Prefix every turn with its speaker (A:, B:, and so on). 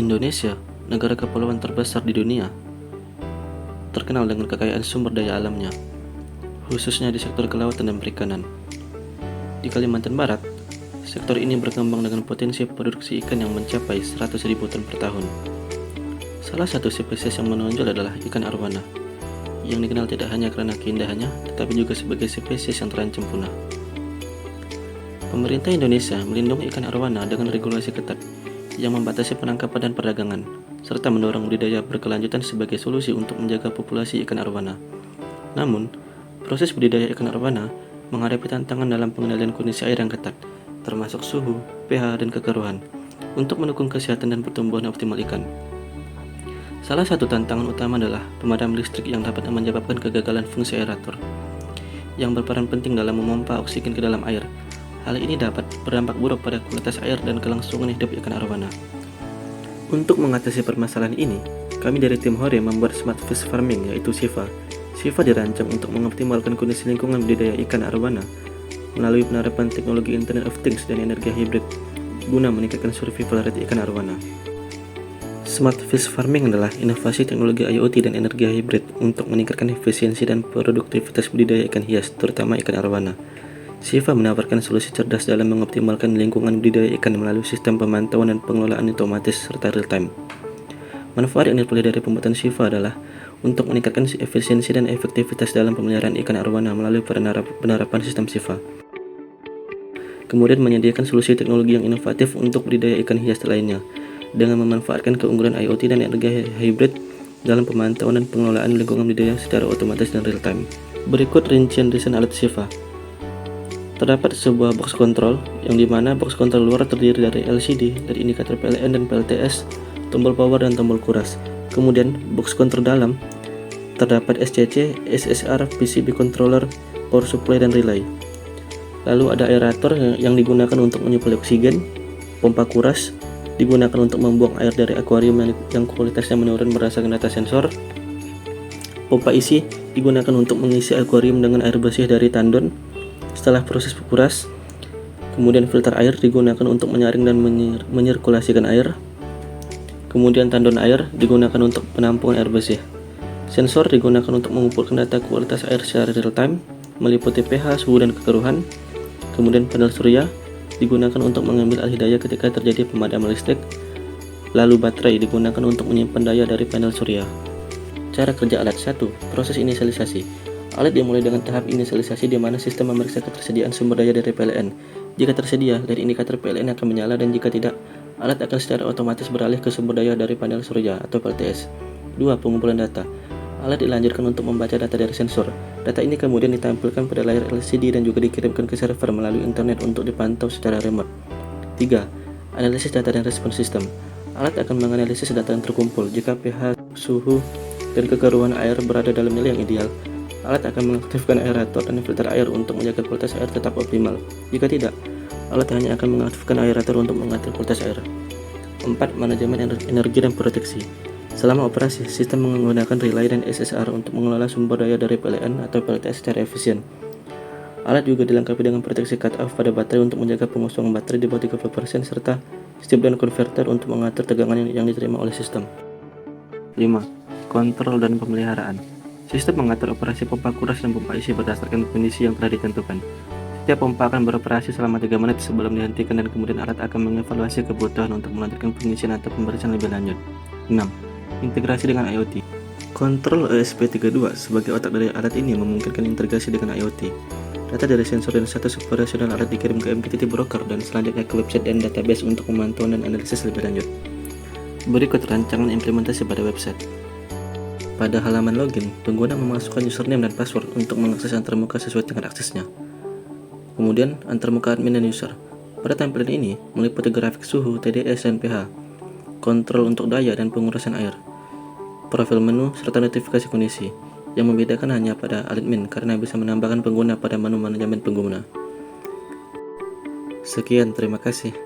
A: Indonesia, negara kepulauan terbesar di dunia, terkenal dengan kekayaan sumber daya alamnya, khususnya di sektor kelautan dan perikanan. Di Kalimantan Barat, sektor ini berkembang dengan potensi produksi ikan yang mencapai 100.000 ton per tahun. Salah satu spesies yang menonjol adalah ikan arwana, yang dikenal tidak hanya karena keindahannya, tetapi juga sebagai spesies yang terancam punah. Pemerintah Indonesia melindungi ikan arwana dengan regulasi ketat yang membatasi penangkapan dan perdagangan, serta mendorong budidaya berkelanjutan sebagai solusi untuk menjaga populasi ikan arwana. Namun, proses budidaya ikan arwana menghadapi tantangan dalam pengendalian kondisi air yang ketat, termasuk suhu, pH, dan kekeruhan, untuk mendukung kesehatan dan pertumbuhan optimal ikan. Salah satu tantangan utama adalah pemadam listrik yang dapat menyebabkan kegagalan fungsi aerator, yang berperan penting dalam memompa oksigen ke dalam air. Hal ini dapat berdampak buruk pada kualitas air dan kelangsungan hidup ikan arwana. Untuk mengatasi permasalahan ini, kami dari tim Hore membuat Smart Fish Farming, yaitu SIFA. SIFA dirancang untuk mengoptimalkan kondisi lingkungan budidaya ikan arwana melalui penerapan teknologi Internet of Things dan energi hibrid guna meningkatkan survival rate ikan arwana. Smart Fish Farming adalah inovasi teknologi IoT dan energi hibrid untuk meningkatkan efisiensi dan produktivitas budidaya ikan hias, terutama ikan arwana. SIFA menawarkan solusi cerdas dalam mengoptimalkan lingkungan budidaya ikan melalui sistem pemantauan dan pengelolaan otomatis serta real-time. Manfaat yang diperoleh dari pembuatan SIFA adalah untuk meningkatkan efisiensi dan efektivitas dalam pemeliharaan ikan arwana melalui penerapan sistem SIFA. Kemudian menyediakan solusi teknologi yang inovatif untuk budidaya ikan hias lainnya, dengan memanfaatkan keunggulan IoT dan energi hibrid dalam pemantauan dan pengelolaan lingkungan budidaya secara otomatis dan real-time. Berikut rincian desain alat SIFA. Terdapat sebuah box control, yang dimana box control luar terdiri dari LCD, dari indikator PLN dan PLTS, tombol power dan tombol kuras. Kemudian box control dalam terdapat SCC, SSR, PCB controller, power supply dan relay. Lalu ada aerator yang digunakan untuk menyuplai oksigen, pompa kuras digunakan untuk membuang air dari akuarium yang kualitasnya menurun berdasarkan data sensor. Pompa isi digunakan untuk mengisi akuarium dengan air bersih dari tandon setelah proses kuras. Kemudian filter air digunakan untuk menyaring dan menyirkulasikan air. Kemudian tandon air digunakan untuk penampungan air bersih. Sensor digunakan untuk mengumpulkan data kualitas air secara real time, meliputi pH, suhu, dan kekeruhan. Kemudian panel surya digunakan untuk mengambil alih daya ketika terjadi pemadaman listrik. Lalu baterai digunakan untuk menyimpan daya dari panel surya. Cara kerja alat 1. Proses inisialisasi. Alat dimulai dengan tahap inisialisasi di mana sistem memeriksa ketersediaan sumber daya dari PLN. Jika tersedia, dari indikator PLN akan menyala, dan jika tidak, alat akan secara otomatis beralih ke sumber daya dari panel surya atau PLTS. 2. Pengumpulan data. Alat dilanjutkan untuk membaca data dari sensor. Data ini kemudian ditampilkan pada layar LCD dan juga dikirimkan ke server melalui internet untuk dipantau secara remote. 3. Analisis data dan respon sistem. Alat akan menganalisis data yang terkumpul. Jika pH, suhu, dan kekeruhan air berada dalam nilai yang ideal, alat akan mengaktifkan aerator dan filter air untuk menjaga kualitas air tetap optimal. Jika tidak, alat hanya akan mengaktifkan aerator untuk mengatur kualitas air. 4. Manajemen energi dan proteksi. Selama operasi, sistem menggunakan relay dan SSR untuk mengelola sumber daya dari PLN atau PLTS secara efisien. Alat juga dilengkapi dengan proteksi cut-off pada baterai untuk menjaga pengosongan baterai di bawah 30% serta step-down converter untuk mengatur tegangan yang diterima oleh sistem. 5. Kontrol dan pemeliharaan. Sistem mengatur operasi pompa kuras dan pompa isi berdasarkan kondisi yang telah ditentukan. Setiap pompa akan beroperasi selama 3 menit sebelum dihentikan, dan kemudian alat akan mengevaluasi kebutuhan untuk melanjutkan pengisian atau pembersihan lebih lanjut. 6. Integrasi dengan IoT. Kontrol ESP32 sebagai otak dari alat ini memungkinkan integrasi dengan IoT. Data dari sensor dan status operasional alat dikirim ke MQTT broker dan selanjutnya ke website dan database untuk pemantauan dan analisis lebih lanjut. Berikut rancangan implementasi pada website. Pada halaman login, pengguna memasukkan username dan password untuk mengakses antarmuka sesuai tingkat aksesnya. Kemudian, antarmuka admin dan user. Pada tampilan ini, meliputi grafik suhu, TDS, dan pH, kontrol untuk daya dan pengurusan air, profil menu, serta notifikasi kondisi. Yang membedakan hanya pada admin karena bisa menambahkan pengguna pada menu manajemen pengguna. Sekian, terima kasih.